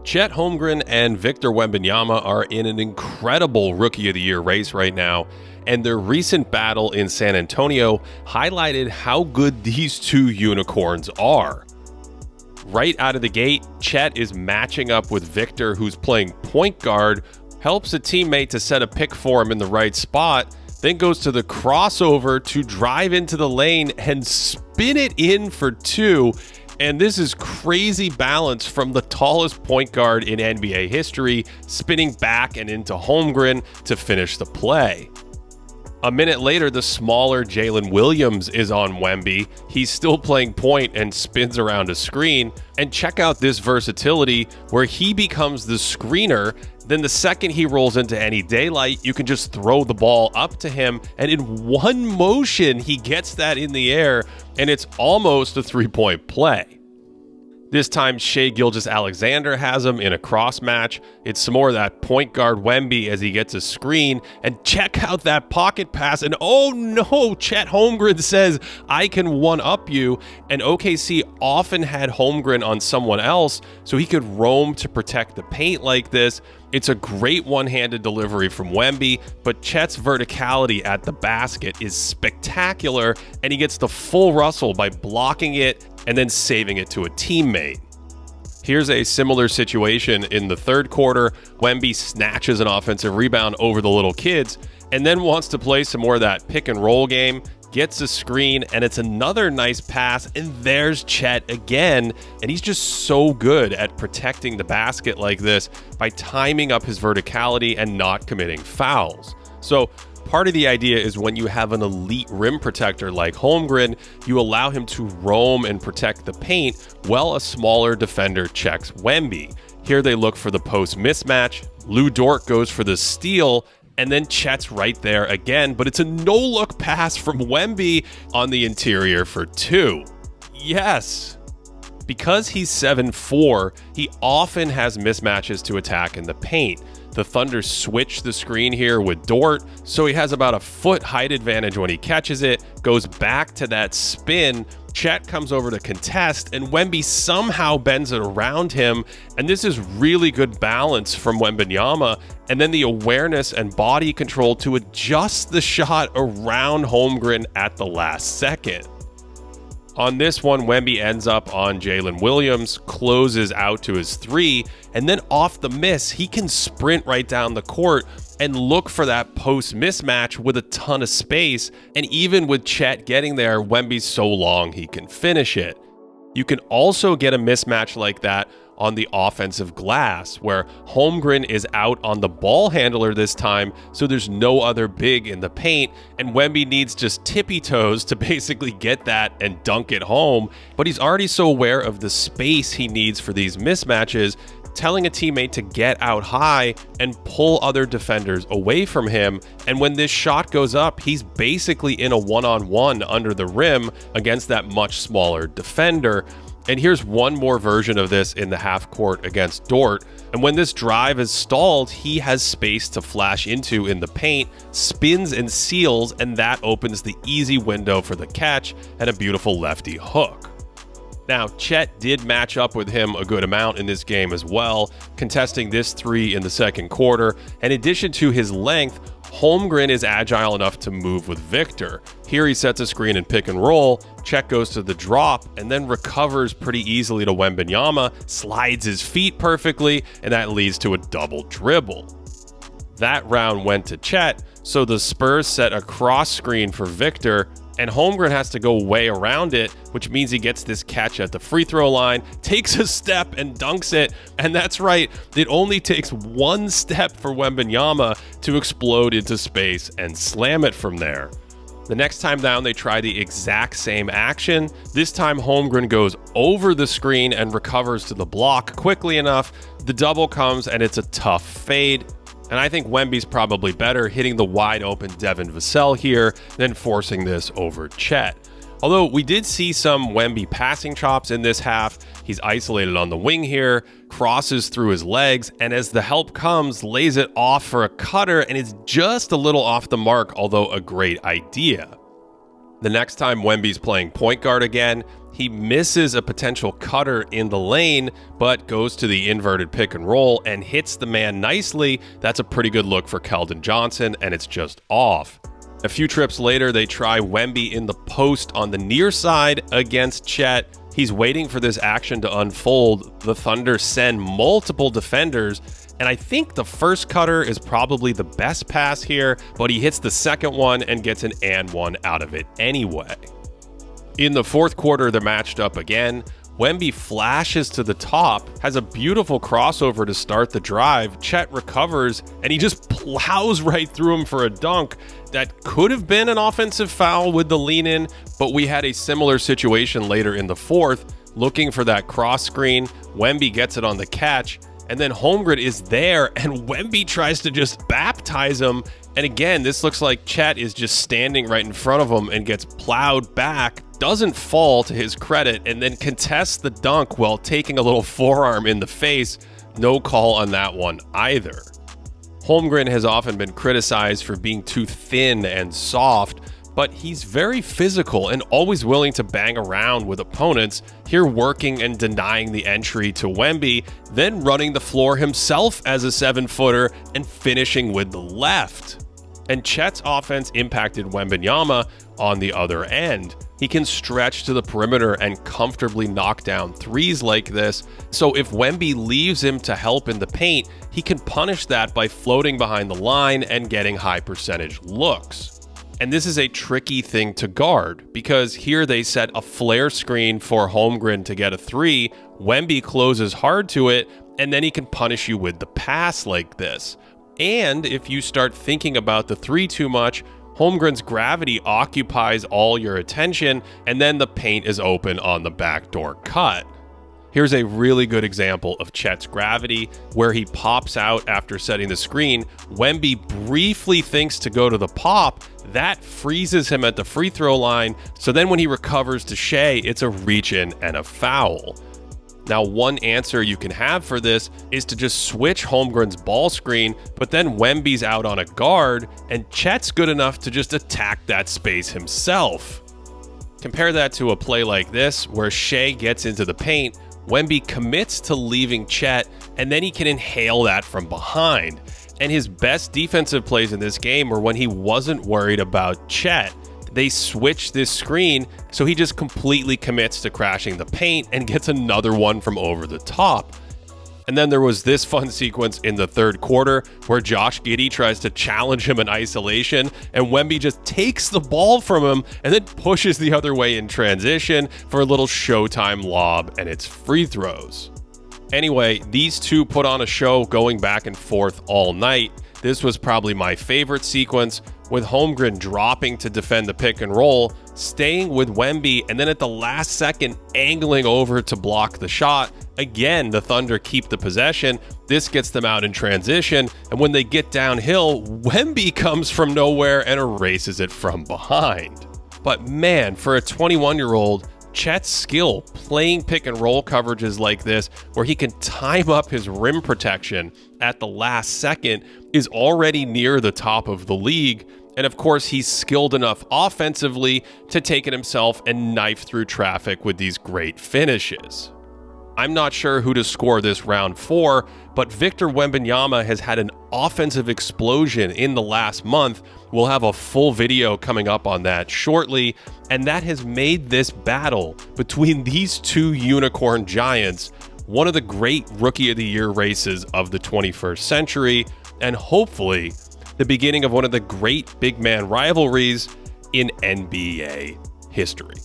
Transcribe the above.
Chet Holmgren and Victor Wembanyama are in an incredible Rookie of the Year race right now, and their recent battle in San Antonio highlighted how good these two unicorns are. Right out of the gate, Chet is matching up with Victor, who's playing point guard, helps a teammate to set a pick for him in the right spot, then goes to the crossover to drive into the lane and spin it in for two. And this is crazy balance from the tallest point guard in NBA history, spinning back and into Holmgren to finish the play. A minute later, the smaller Jalen Williams is on Wemby. He's still playing point and spins around a screen. And check out this versatility where he becomes the screener. Then the second he rolls into any daylight, you can just throw the ball up to him. And in one motion, he gets that in the air, and it's almost a three-point play. This time, Shai Gilgeous-Alexander has him in a cross match. It's some more of that point guard Wemby as he gets a screen. And check out that pocket pass. And oh no, Chet Holmgren says, I can one-up you. And OKC often had Holmgren on someone else so he could roam to protect the paint like this. It's a great one-handed delivery from Wemby, but Chet's verticality at the basket is spectacular, and he gets the full Russell by blocking it and then saving it to a teammate. Here's a similar situation in the third quarter. Wemby snatches an offensive rebound over the little kids and then wants to play some more of that pick and roll game, gets a screen, and it's another nice pass, and there's Chet again, and he's just so good at protecting the basket like this by timing up his verticality and not committing fouls. So part of the idea is when you have an elite rim protector like Holmgren, you allow him to roam and protect the paint while a smaller defender checks Wemby. Here they look for the post mismatch. Lou Dort goes for the steal, and then Chet's right there again, but it's a no-look pass from Wemby on the interior for two. Yes. Because he's 7'4", he often has mismatches to attack in the paint. The Thunder switch the screen here with Dort, so he has about a foot height advantage when he catches it, goes back to that spin. Chet comes over to contest, and Wemby somehow bends it around him, and this is really good balance from Wembanyama, and then the awareness and body control to adjust the shot around Holmgren at the last second. On this one, Wemby ends up on Jalen Williams, closes out to his three, and then off the miss, he can sprint right down the court and look for that post mismatch with a ton of space. And even with Chet getting there, Wemby's so long he can finish it. You can also get a mismatch like that on the offensive glass, where Holmgren is out on the ball handler this time, so there's no other big in the paint, and Wemby needs just tippy toes to basically get that and dunk it home. But he's already so aware of the space he needs for these mismatches, telling a teammate to get out high and pull other defenders away from him. And when this shot goes up, he's basically in a one-on-one under the rim against that much smaller defender. And here's one more version of this in the half court against Dort. And when this drive is stalled, he has space to flash into in the paint, spins and seals, and that opens the easy window for the catch and a beautiful lefty hook. Now, Chet did match up with him a good amount in this game as well, contesting this three in the second quarter. In addition to his length, Holmgren is agile enough to move with Victor. Here he sets a screen and pick and roll. Chet goes to the drop and then recovers pretty easily to Wembanyama, slides his feet perfectly, and that leads to a double dribble. That round went to Chet, so the Spurs set a cross screen for Victor, and Holmgren has to go way around it, which means he gets this catch at the free throw line, takes a step and dunks it. And that's right, it only takes one step for Wembanyama to explode into space and slam it from there. The next time down, they try the exact same action. This time, Holmgren goes over the screen and recovers to the block quickly enough. The double comes, and it's a tough fade. And I think Wemby's probably better, hitting the wide open Devin Vassell here, than forcing this over Chet. Although we did see some Wemby passing chops in this half. He's isolated on the wing here, crosses through his legs, and as the help comes, lays it off for a cutter, and it's just a little off the mark, although a great idea. The next time Wemby's playing point guard again, he misses a potential cutter in the lane, but goes to the inverted pick and roll and hits the man nicely. That's a pretty good look for Keldon Johnson, and it's just off. A few trips later, they try Wemby in the post on the near side against Chet. He's waiting for this action to unfold. The Thunder send multiple defenders, and I think the first cutter is probably the best pass here, but he hits the second one and gets an and one out of it anyway. In the fourth quarter, they're matched up again. Wemby flashes to the top, has a beautiful crossover to start the drive. Chet recovers, and he just plows right through him for a dunk. That could have been an offensive foul with the lean in, but we had a similar situation later in the fourth. Looking for that cross screen, Wemby gets it on the catch, and then Holmgren is there, and Wemby tries to just baptize him. And again, this looks like Chet is just standing right in front of him and gets plowed back, doesn't fall to his credit, and then contests the dunk while taking a little forearm in the face. No call on that one either. Holmgren has often been criticized for being too thin and soft, but he's very physical and always willing to bang around with opponents, here working and denying the entry to Wemby, then running the floor himself as a 7-footer and finishing with the left. And Chet's offense impacted Wembanyama on the other end. He can stretch to the perimeter and comfortably knock down threes like this, so if Wemby leaves him to help in the paint, he can punish that by floating behind the line and getting high percentage looks. And this is a tricky thing to guard, because here they set a flare screen for Holmgren to get a three, Wemby closes hard to it, and then he can punish you with the pass like this. And if you start thinking about the three too much, Holmgren's gravity occupies all your attention, and then the paint is open on the backdoor cut. Here's a really good example of Chet's gravity, where he pops out after setting the screen. Wemby briefly thinks to go to the pop. That freezes him at the free throw line, so then when he recovers to Shea, it's a reach-in and a foul. Now, one answer you can have for this is to just switch Holmgren's ball screen, but then Wemby's out on a guard, and Chet's good enough to just attack that space himself. Compare that to a play like this, where Shea gets into the paint, Wemby commits to leaving Chet, and then he can inhale that from behind. And his best defensive plays in this game were when he wasn't worried about Chet. They switch this screen, so he just completely commits to crashing the paint and gets another one from over the top. And then there was this fun sequence in the third quarter where Josh Giddey tries to challenge him in isolation, and Wemby just takes the ball from him and then pushes the other way in transition for a little Showtime lob, and it's free throws. Anyway, these two put on a show going back and forth all night. This was probably my favorite sequence, with Holmgren dropping to defend the pick and roll, staying with Wemby, and then at the last second angling over to block the shot. Again, the Thunder keep the possession. This gets them out in transition, and when they get downhill, Wemby comes from nowhere and erases it from behind. But man, for a 21-year-old, Chet's skill playing pick and roll coverages like this, where he can time up his rim protection at the last second, is already near the top of the league. And of course, he's skilled enough offensively to take it himself and knife through traffic with these great finishes. I'm not sure who to score this round for, but Victor Wembanyama has had an offensive explosion in the last month. We'll have a full video coming up on that shortly, and that has made this battle between these two unicorn giants one of the great Rookie of the Year races of the 21st century, and hopefully the beginning of one of the great big man rivalries in NBA history.